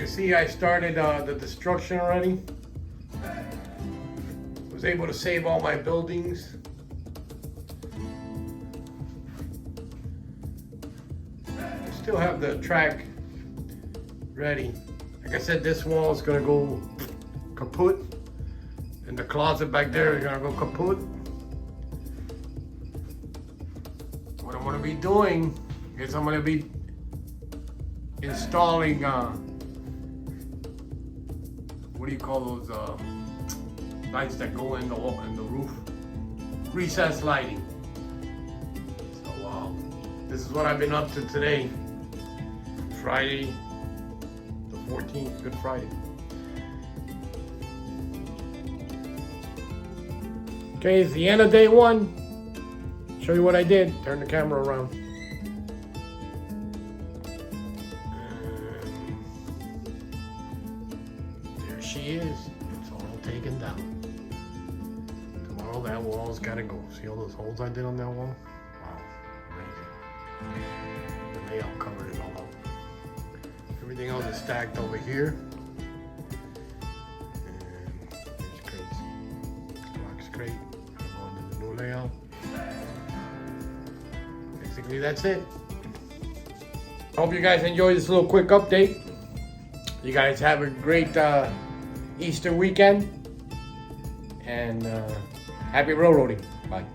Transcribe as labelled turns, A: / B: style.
A: can see, I started the destruction already. Was able to save all my buildings. I still have the track ready. Like I said, this wall is gonna go kaput, and the closet back there is gonna go kaput. What I'm gonna be doing is I'm gonna be installing what do you call those lights that go in the roof? Recessed lighting. So this is what I've been up to today. Friday the 14th, Good Friday. Okay, it's the end of day one. Show you what I did. Turn the camera around. There she is. It's all taken down. Tomorrow that wall's gotta go. See all those holes I did on that wall? Wow, amazing. The layout covered it all up. Everything else is stacked over here. And there's crates. Box crate. I'm on to the new layout. Basically, that's it. Hope you guys enjoyed this little quick update. You guys have a great Easter weekend. And happy railroading. Bye.